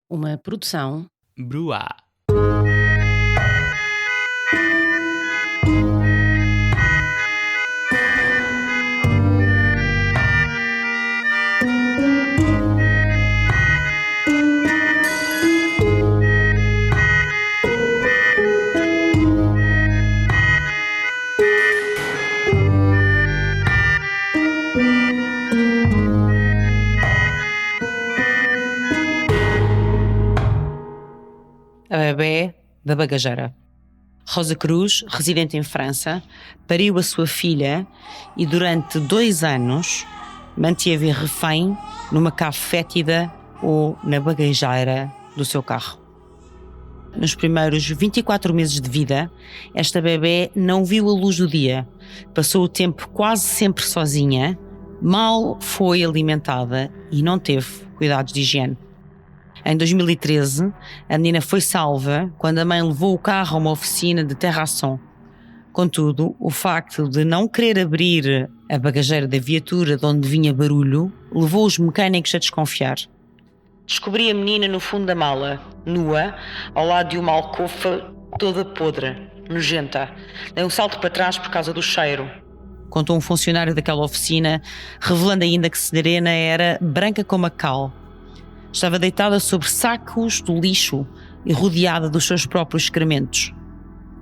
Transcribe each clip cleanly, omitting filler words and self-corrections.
Uma produção Bruá. A bebé da bagageira. Rosa Cruz, residente em França, pariu a sua filha e durante 2 anos manteve refém numa cave fétida ou na bagageira do seu carro. Nos primeiros 24 meses de vida, esta bebé não viu a luz do dia, passou o tempo quase sempre sozinha, mal foi alimentada e não teve cuidados de higiene. Em 2013, a menina foi salva quando a mãe levou o carro a uma oficina de terração. Contudo, o facto de não querer abrir a bagageira da viatura de onde vinha barulho levou os mecânicos a desconfiar. Descobri a menina no fundo da mala, nua, ao lado de uma alcofa toda podre, nojenta. Dei um salto para trás por causa do cheiro, contou um funcionário daquela oficina, revelando ainda que Serena era branca como a cal. Estava deitada sobre sacos do lixo e rodeada dos seus próprios excrementos.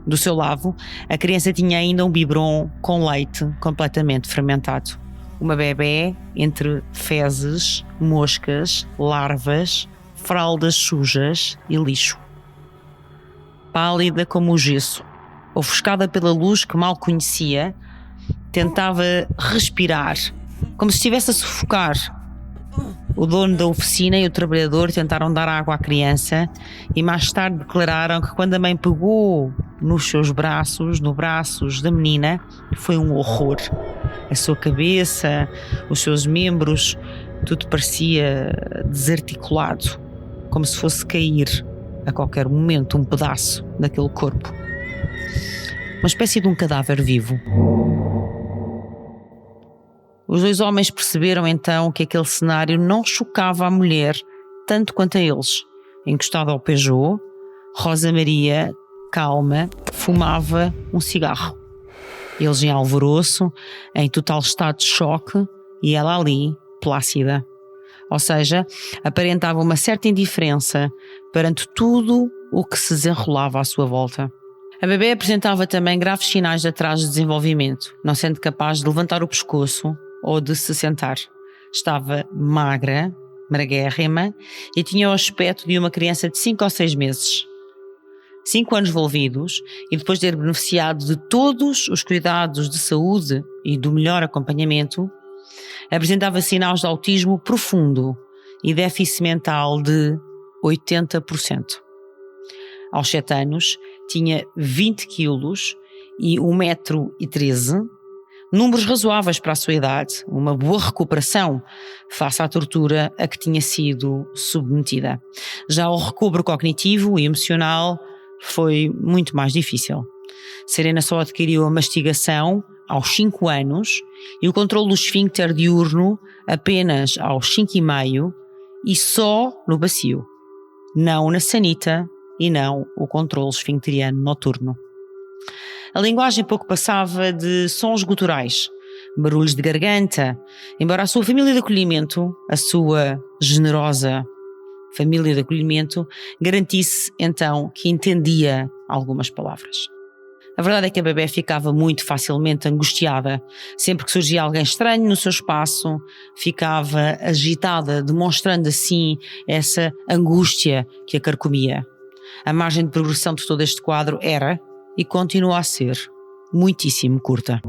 Do seu lado, a criança tinha ainda um biberon com leite completamente fermentado. Uma bebé entre fezes, moscas, larvas, fraldas sujas e lixo. Pálida como o gesso, ofuscada pela luz que mal conhecia, tentava respirar, como se estivesse a sufocar. O dono da oficina e o trabalhador tentaram dar água à criança e mais tarde declararam que quando a mãe pegou nos seus braços, nos braços da menina, foi um horror. A sua cabeça, os seus membros, tudo parecia desarticulado, como se fosse cair a qualquer momento um pedaço daquele corpo. Uma espécie de um cadáver vivo. Os 2 homens perceberam então que aquele cenário não chocava a mulher tanto quanto a eles. Encostada ao Peugeot, Rosa Maria, calma, fumava um cigarro. Eles em alvoroço, em total estado de choque, e ela ali, plácida. Ou seja, aparentava uma certa indiferença perante tudo o que se desenrolava à sua volta. A bebê apresentava também graves sinais de atraso de desenvolvimento, não sendo capaz de levantar o pescoço ou de se sentar. Estava magra, magrérrima e tinha o aspecto de uma criança de 5 ou 6 meses. 5 anos envolvidos e depois de ter beneficiado de todos os cuidados de saúde e do melhor acompanhamento, apresentava sinais de autismo profundo e déficit mental de 80%. Aos 7 anos, tinha 20 quilos e 1,13 m, números razoáveis para a sua idade, uma boa recuperação face à tortura a que tinha sido submetida. Já o recobro cognitivo e emocional foi muito mais difícil. Serena só adquiriu a mastigação aos 5 anos e o controle do esfíncter diurno apenas aos 5,5 e só no bacio, não na sanita e não o controle esfincteriano noturno. A linguagem pouco passava de sons guturais, barulhos de garganta, embora a sua família de acolhimento, a sua generosa família de acolhimento, garantisse então que entendia algumas palavras. A verdade é que a bebé ficava muito facilmente angustiada. Sempre que surgia alguém estranho no seu espaço, ficava agitada, demonstrando assim essa angústia que a carcomia. A margem de progressão de todo este quadro era, e continua a ser, muitíssimo curta.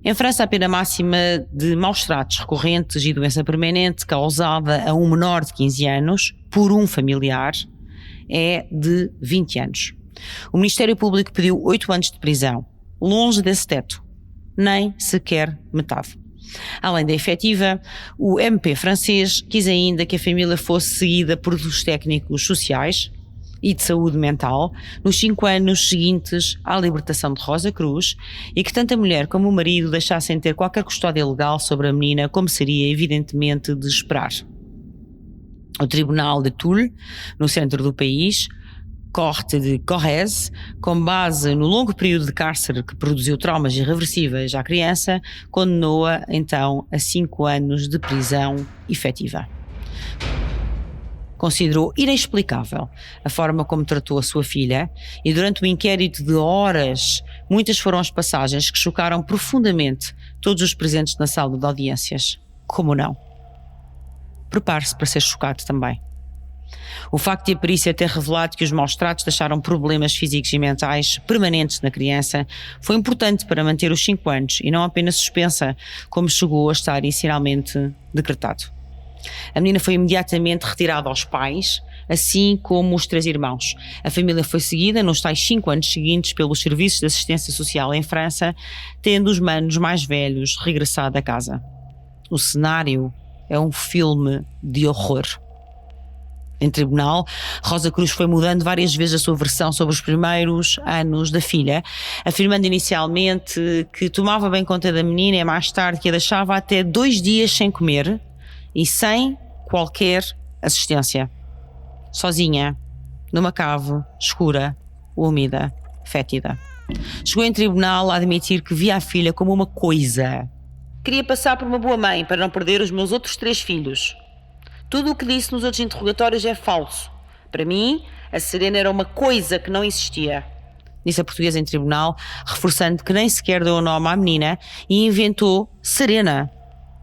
Em França, a pena máxima de maus tratos recorrentes e doença permanente causada a um menor de 15 anos por um familiar é de 20 anos. O Ministério Público pediu 8 anos de prisão, longe desse teto, nem sequer metade. Além da efetiva, o MP francês quis ainda que a família fosse seguida por os técnicos sociais, e de saúde mental nos 5 anos seguintes à libertação de Rosa Cruz e que tanto a mulher como o marido deixassem ter qualquer custódia legal sobre a menina, como seria evidentemente de esperar. O Tribunal de Toul, no centro do país, Corte de Corrèze, com base no longo período de cárcere que produziu traumas irreversíveis à criança, condenou-a então a 5 anos de prisão efetiva. Considerou inexplicável a forma como tratou a sua filha e durante um inquérito de horas, muitas foram as passagens que chocaram profundamente todos os presentes na sala de audiências. Como não? Prepare-se para ser chocado também. O facto de a perícia ter revelado que os maus tratos deixaram problemas físicos e mentais permanentes na criança foi importante para manter os 5 anos e não apenas suspensa, como chegou a estar inicialmente decretado. A menina foi imediatamente retirada aos pais, assim como os 3 irmãos. A família foi seguida nos tais 5 anos seguintes pelos serviços de assistência social em França, tendo os manos mais velhos regressado a casa. O cenário é um filme de horror. Em tribunal, Rosa Cruz foi mudando várias vezes a sua versão sobre os primeiros anos da filha, afirmando inicialmente que tomava bem conta da menina e mais tarde que a deixava até 2 dias sem comer e sem qualquer assistência. Sozinha, numa cave escura, úmida, fétida. Chegou em tribunal a admitir que via a filha como uma coisa. Queria passar por uma boa mãe para não perder os meus outros 3 filhos. Tudo o que disse nos outros interrogatórios é falso. Para mim, a Serena era uma coisa que não existia. Disse a portuguesa em tribunal, reforçando que nem sequer deu o nome à menina e inventou Serena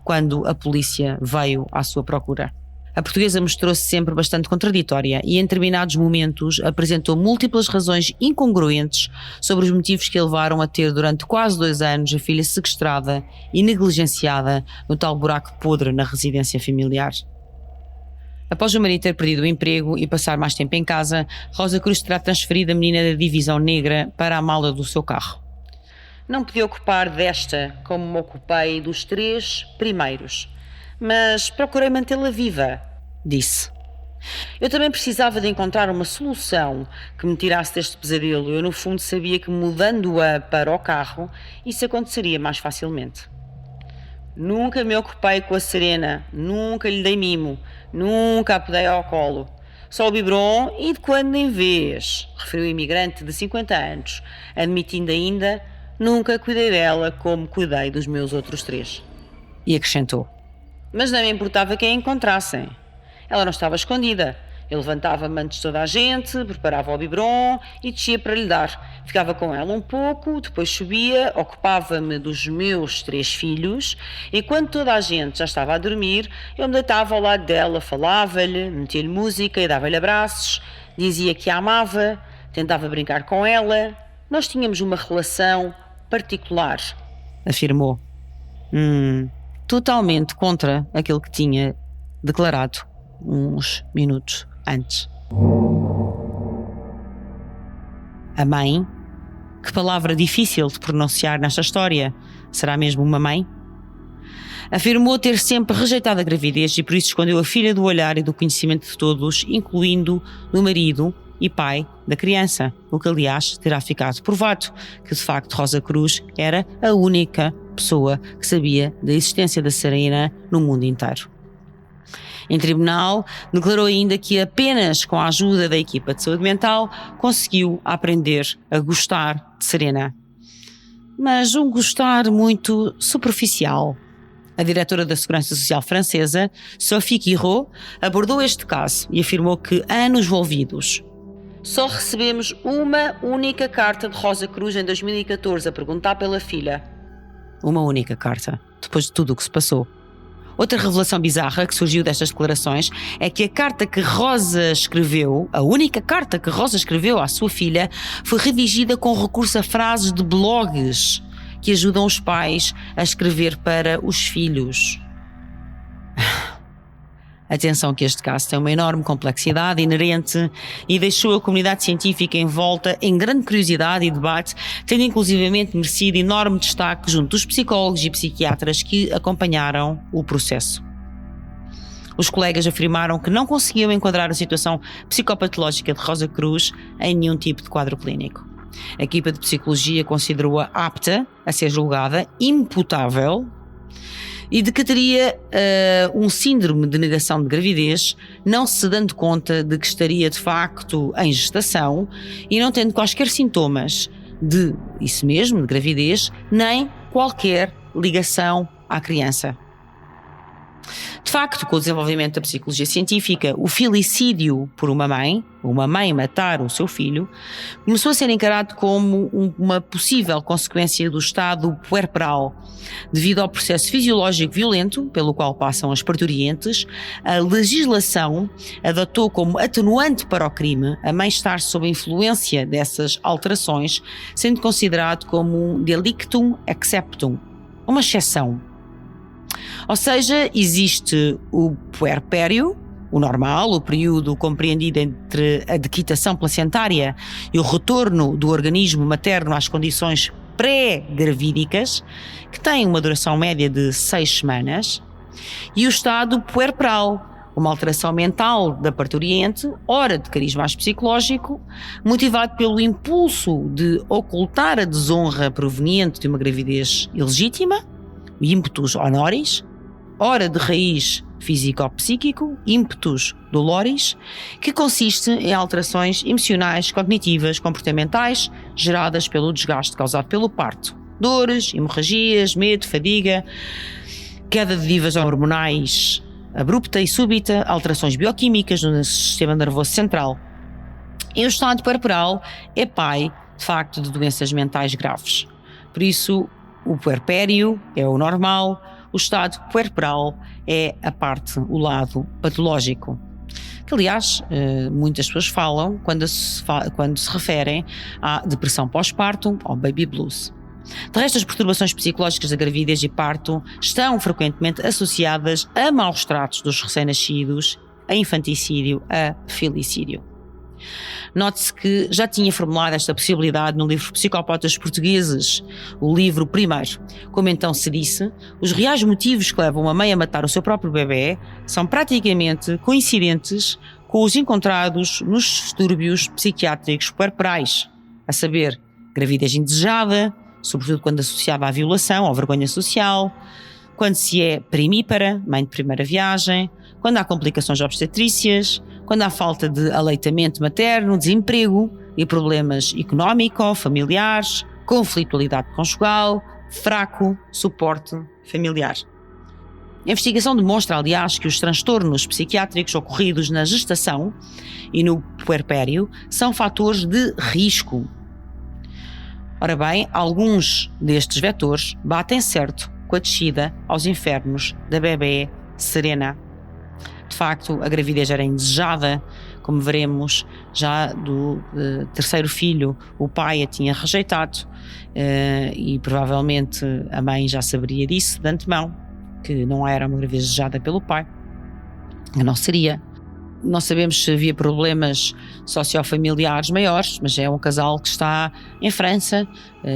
quando a polícia veio à sua procura. A portuguesa mostrou-se sempre bastante contraditória e em determinados momentos apresentou múltiplas razões incongruentes sobre os motivos que a levaram a ter durante quase 2 anos a filha sequestrada e negligenciada no tal buraco podre na residência familiar. Após o marido ter perdido o emprego e passar mais tempo em casa, Rosa Cruz terá transferido a menina da divisão negra para a mala do seu carro. Não podia ocupar desta como me ocupei dos 3 primeiros, mas procurei mantê-la viva, disse. Eu também precisava de encontrar uma solução que me tirasse deste pesadelo. Eu no fundo sabia que mudando-a para o carro, isso aconteceria mais facilmente. Nunca me ocupei com a Serena, nunca lhe dei mimo, nunca a pedei ao colo. Só o biberon e de quando em vez, referiu o imigrante de 50 anos, admitindo ainda, nunca cuidei dela como cuidei dos meus outros 3. E acrescentou, mas não me importava que a encontrassem. Ela não estava escondida. Eu levantava-me antes de toda a gente, preparava o biberon e descia para lhe dar. Ficava com ela um pouco, depois subia, ocupava-me dos meus 3 filhos e quando toda a gente já estava a dormir, eu me deitava ao lado dela, falava-lhe, metia-lhe música e dava-lhe abraços, dizia que a amava, tentava brincar com ela. Nós tínhamos uma relação particular, afirmou. Totalmente contra aquilo que tinha declarado uns minutos antes. A mãe? Que palavra difícil de pronunciar nesta história. Será mesmo uma mãe? Afirmou ter sempre rejeitado a gravidez e por isso escondeu a filha do olhar e do conhecimento de todos, incluindo do marido e pai da criança, o que aliás terá ficado provado que de facto Rosa Cruz era a única pessoa que sabia da existência da Serena no mundo inteiro. Em tribunal, declarou ainda que apenas com a ajuda da equipa de saúde mental conseguiu aprender a gostar de Serena. Mas um gostar muito superficial. A diretora da Segurança Social francesa, Sophie Quirot, abordou este caso e afirmou que, anos envolvidos, só recebemos uma única carta de Rosa Cruz em 2014 a perguntar pela filha. Uma única carta, depois de tudo o que se passou. Outra revelação bizarra que surgiu destas declarações é que a carta que Rosa escreveu, a única carta que Rosa escreveu à sua filha, foi redigida com recurso a frases de blogs que ajudam os pais a escrever para os filhos. Atenção que este caso tem uma enorme complexidade inerente e deixou a comunidade científica envolta em grande curiosidade e debate, tendo inclusivamente merecido enorme destaque junto dos psicólogos e psiquiatras que acompanharam o processo. Os colegas afirmaram que não conseguiam enquadrar a situação psicopatológica de Rosa Cruz em nenhum tipo de quadro clínico. A equipa de psicologia considerou-a apta a ser julgada, imputável, e de que teria um síndrome de negação de gravidez, não se dando conta de que estaria de facto em gestação e não tendo quaisquer sintomas de isso mesmo, de gravidez, nem qualquer ligação à criança. De facto, com o desenvolvimento da psicologia científica, o filicídio por uma mãe matar o seu filho, começou a ser encarado como uma possível consequência do estado puerperal. Devido ao processo fisiológico violento pelo qual passam as parturientes, a legislação adotou como atenuante para o crime a mãe estar sob a influência dessas alterações, sendo considerado como um delictum exceptum, uma exceção. Ou seja, existe o puerpério, o normal, o período compreendido entre a dequitação placentária e o retorno do organismo materno às condições pré-gravídicas, que tem uma duração média de 6 semanas, e o estado puerperal, uma alteração mental da parturiente, ora de cariz mais psicológico, motivado pelo impulso de ocultar a desonra proveniente de uma gravidez ilegítima, o ímpetus honoris, ora de raiz físico-psíquico, ímpetus doloris, que consiste em alterações emocionais, cognitivas, comportamentais, geradas pelo desgaste causado pelo parto. Dores, hemorragias, medo, fadiga, queda de divas hormonais abrupta e súbita, alterações bioquímicas no sistema nervoso central. E o estado puerperal é pai, de facto, de doenças mentais graves. Por isso, o puerpério é o normal, o estado puerperal é a parte, o lado patológico. Que, aliás, muitas pessoas falam quando se referem à depressão pós-parto ou baby blues. De resto, as perturbações psicológicas da gravidez e parto estão frequentemente associadas a maus tratos dos recém-nascidos, a infanticídio, a filicídio. Note-se que já tinha formulado esta possibilidade no livro Psicópatas Portugueses, o livro primeiro. Como então se disse, os reais motivos que levam a mãe a matar o seu próprio bebê são praticamente coincidentes com os encontrados nos distúrbios psiquiátricos puerperais, a saber, gravidez indesejada, sobretudo quando associada à violação ou vergonha social, quando se é primípara, mãe de primeira viagem, quando há complicações obstetrícias, quando há falta de aleitamento materno, desemprego e problemas económico-familiares, conflitualidade conjugal, fraco suporte familiar. A investigação demonstra, aliás, que os transtornos psiquiátricos ocorridos na gestação e no puerpério são fatores de risco. Ora bem, alguns destes vetores batem certo com a descida aos infernos da bebê Serena. De facto, a gravidez era indesejada, como veremos, já do terceiro filho o pai a tinha rejeitado e provavelmente a mãe já saberia disso de antemão, que não era uma gravidez desejada pelo pai, não seria. Não sabemos se havia problemas sociofamiliares maiores, mas é um casal que está em França.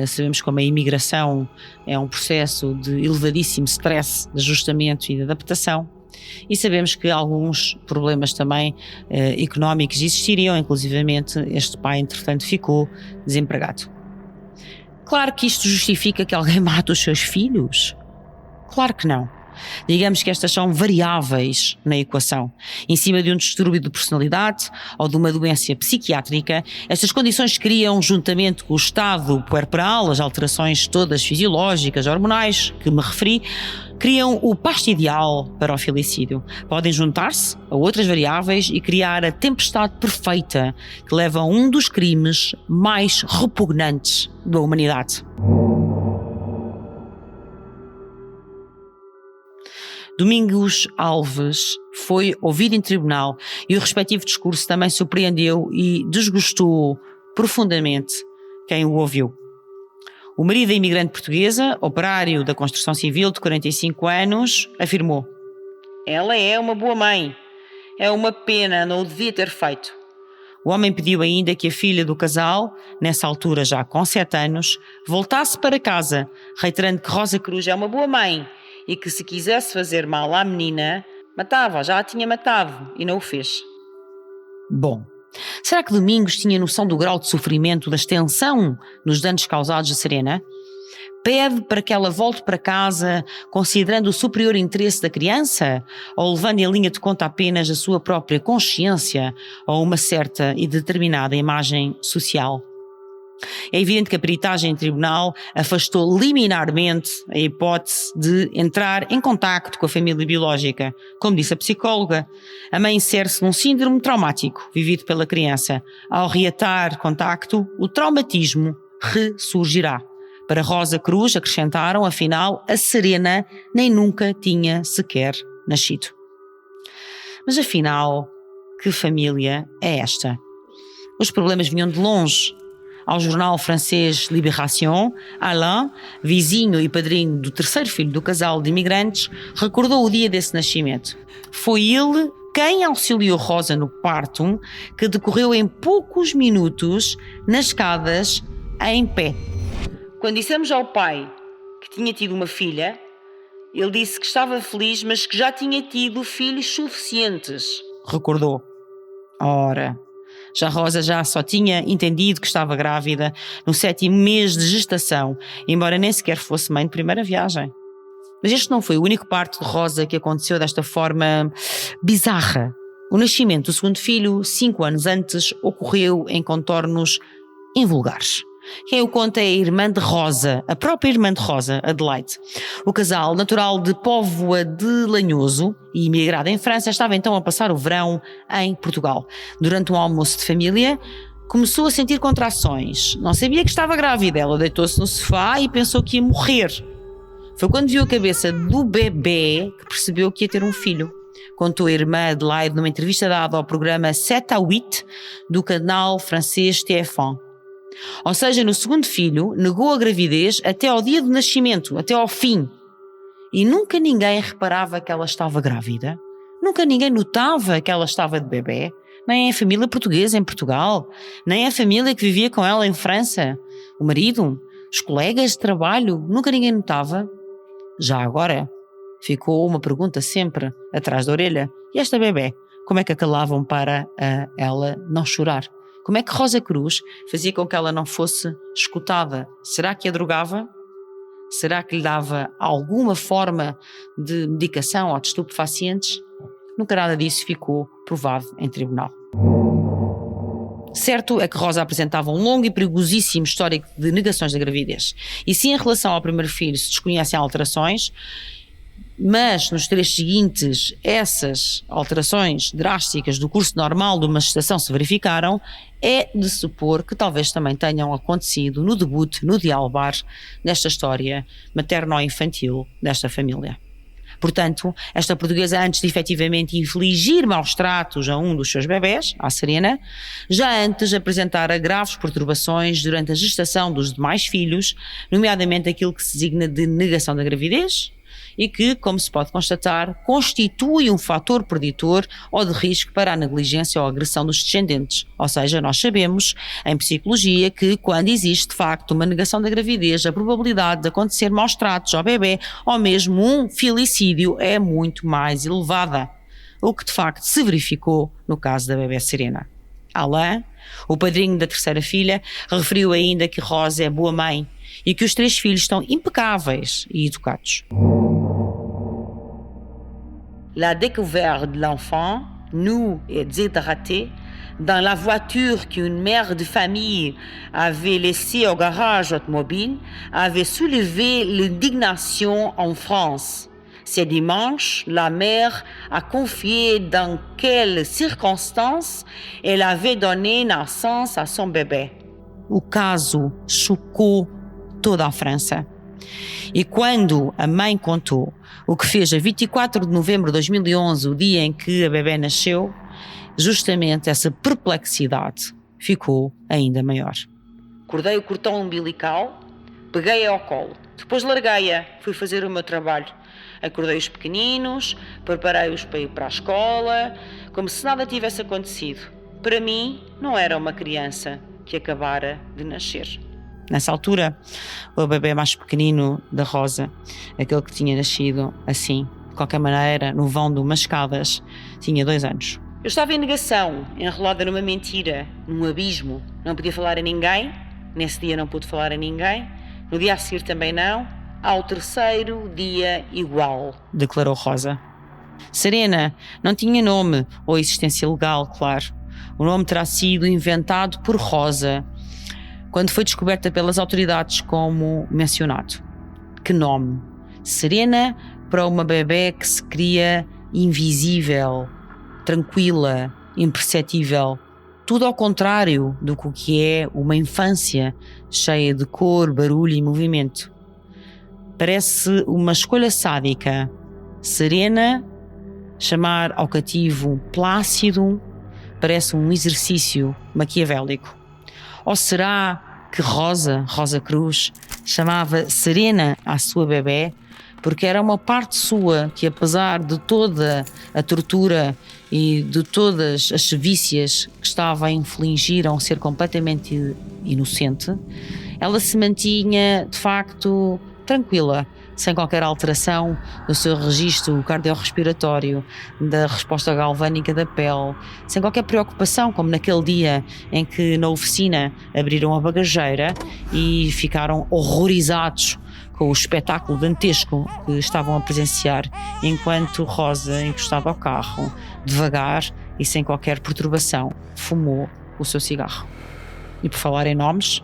Sabemos como a imigração é um processo de elevadíssimo stress, de ajustamento e de adaptação. E sabemos que alguns problemas também económicos existiriam, inclusivamente este pai, entretanto, ficou desempregado. Claro que isto justifica que alguém mate os seus filhos? Claro que não. Digamos que estas são variáveis na equação. Em cima de um distúrbio de personalidade ou de uma doença psiquiátrica, estas condições criam, juntamente com o estado puerperal, as alterações todas fisiológicas, hormonais que me referi, criam o pasto ideal para o filicídio. Podem juntar-se a outras variáveis e criar a tempestade perfeita que leva a um dos crimes mais repugnantes da humanidade. Domingos Alves foi ouvido em tribunal e o respectivo discurso também surpreendeu e desgostou profundamente quem o ouviu. O marido da imigrante portuguesa, operário da construção civil de 45 anos, afirmou: "Ela é uma boa mãe. É uma pena, não o devia ter feito." O homem pediu ainda que a filha do casal, nessa altura já com 7 anos, voltasse para casa, reiterando que Rosa Cruz é uma boa mãe e que se quisesse fazer mal à menina, Matava, já a tinha matado e não o fez. Bom, será que Domingos tinha noção do grau de sofrimento, da extensão dos danos causados a Serena? Pede para que ela volte para casa considerando o superior interesse da criança ou levando em linha de conta apenas a sua própria consciência ou uma certa e determinada imagem social? É evidente que a peritagem em tribunal afastou liminarmente a hipótese de entrar em contacto com a família biológica. Como disse a psicóloga, a mãe insere-se num síndrome traumático vivido pela criança. Ao reatar contacto, o traumatismo ressurgirá. Para Rosa Cruz, acrescentaram, afinal, a Serena nem nunca tinha sequer nascido. Mas afinal, que família é esta? Os problemas vinham de longe. Ao jornal francês Libération, Alain, vizinho e padrinho do terceiro filho do casal de imigrantes, recordou o dia desse nascimento. Foi ele quem auxiliou Rosa no parto, que decorreu em poucos minutos nas escadas em pé. Quando dissemos ao pai que tinha tido uma filha, ele disse que estava feliz, mas que já tinha tido filhos suficientes. Recordou. Ora, já Rosa já só tinha entendido que estava grávida no 7º mês de gestação, embora nem sequer fosse mãe de primeira viagem. Mas este não foi o único parto de Rosa que aconteceu desta forma bizarra. O nascimento do segundo filho, 5 anos antes, ocorreu em contornos invulgares. Quem o conta é a irmã de Rosa, a própria irmã de Rosa, Adelaide. O casal, natural de Póvoa de Lanhoso e imigrado em França, estava então a passar o verão em Portugal. Durante um almoço de família, começou a sentir contrações. Não sabia que estava grávida. Ela deitou-se no sofá e pensou que ia morrer. Foi quando viu a cabeça do bebê que percebeu que ia ter um filho. Contou a irmã Adelaide numa entrevista dada ao programa 7 à 8 do canal francês TF1. Ou seja, no segundo filho, negou a gravidez até ao dia do nascimento, até ao fim. E nunca ninguém reparava que ela estava grávida. Nunca ninguém notava que ela estava de bebê. Nem a família portuguesa em Portugal, nem a família que vivia com ela em França. O marido, os colegas de trabalho, nunca ninguém notava. Já agora, ficou uma pergunta sempre atrás da orelha. E esta bebê, como é que a calavam para ela não chorar? Como é que Rosa Cruz fazia com que ela não fosse escutada? Será que a drogava? Será que lhe dava alguma forma de medicação ou de estupefacientes? Nunca nada disso ficou provado em tribunal. Certo é que Rosa apresentava um longo e perigosíssimo histórico de negações da gravidez. E se em relação ao primeiro filho se desconhecem alterações, mas nos 3 seguintes essas alterações drásticas do curso normal de uma gestação se verificaram, é de supor que talvez também tenham acontecido no debut, no dialbar, desta história materno-infantil desta família. Portanto, esta portuguesa, antes de efetivamente infligir maus tratos a um dos seus bebés, à Serena, já antes apresentara graves perturbações durante a gestação dos demais filhos, nomeadamente aquilo que se designa de negação da gravidez, e que, como se pode constatar, constitui um fator preditor ou de risco para a negligência ou agressão dos descendentes. Ou seja, nós sabemos, em psicologia, que quando existe de facto uma negação da gravidez, a probabilidade de acontecer maus tratos ao bebê ou mesmo um filicídio é muito mais elevada, o que de facto se verificou no caso da bebê Serena. Alain, o padrinho da terceira filha, referiu ainda que Rosa é boa mãe e que os 3 filhos estão impecáveis e educados. La découverte de l'enfant, nu et déshydraté, dans la voiture qu'une mère de famille avait laissée au garage automobile, avait soulevé l'indignation en France. Ce dimanche, la mère a confié dans quelles circonstances elle avait donné naissance à son bébé. O caso chocou toda a França. E quando a mãe contou o que fez a 24 de novembro de 2011, o dia em que a bebé nasceu, justamente essa perplexidade ficou ainda maior. Cortei o cordão umbilical, peguei-a ao colo, depois larguei-a, fui fazer o meu trabalho. Acordei os pequeninos, preparei-os para ir para a escola, como se nada tivesse acontecido. Para mim, não era uma criança que acabara de nascer. Nessa altura, o bebê mais pequenino da Rosa, aquele que tinha nascido assim, de qualquer maneira, no vão de umas escadas, tinha 2 anos. Eu estava em negação, enrolada numa mentira, num abismo. Não podia falar a ninguém. Nesse dia não pude falar a ninguém. No dia a seguir também não. Ao terceiro dia igual, declarou Rosa. Serena não tinha nome ou existência legal, claro. O nome terá sido inventado por Rosa, quando foi descoberta pelas autoridades como mencionado. Que nome? Serena para uma bebê que se cria invisível, tranquila, imperceptível. Tudo ao contrário do que é uma infância cheia de cor, barulho e movimento. Parece uma escolha sádica. Serena, chamar ao cativo Plácido, parece um exercício maquiavélico. Ou será que Rosa Cruz, chamava Serena à sua bebê porque era uma parte sua que, apesar de toda a tortura e de todas as sevícias que estava a infligir a um ser completamente inocente, ela se mantinha, de facto, tranquila, sem qualquer alteração no seu registro cardiorrespiratório, da resposta galvânica da pele, sem qualquer preocupação, como naquele dia em que na oficina abriram a bagageira e ficaram horrorizados com o espetáculo dantesco que estavam a presenciar, enquanto Rosa, encostada ao carro, devagar e sem qualquer perturbação, fumou o seu cigarro. E por falar em nomes,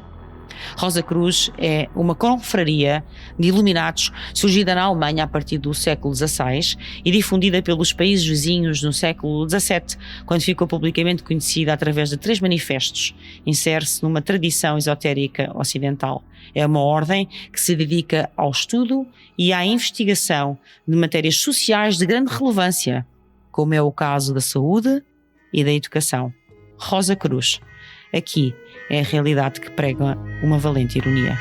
Rosa Cruz é uma confraria de iluminados surgida na Alemanha a partir do século XVI e difundida pelos países vizinhos no século XVII, quando ficou publicamente conhecida através de 3 manifestos. Insere-se numa tradição esotérica ocidental. É uma ordem que se dedica ao estudo e à investigação de matérias sociais de grande relevância, como é o caso da saúde e da educação. Rosa Cruz. Aqui é a realidade que prega uma valente ironia.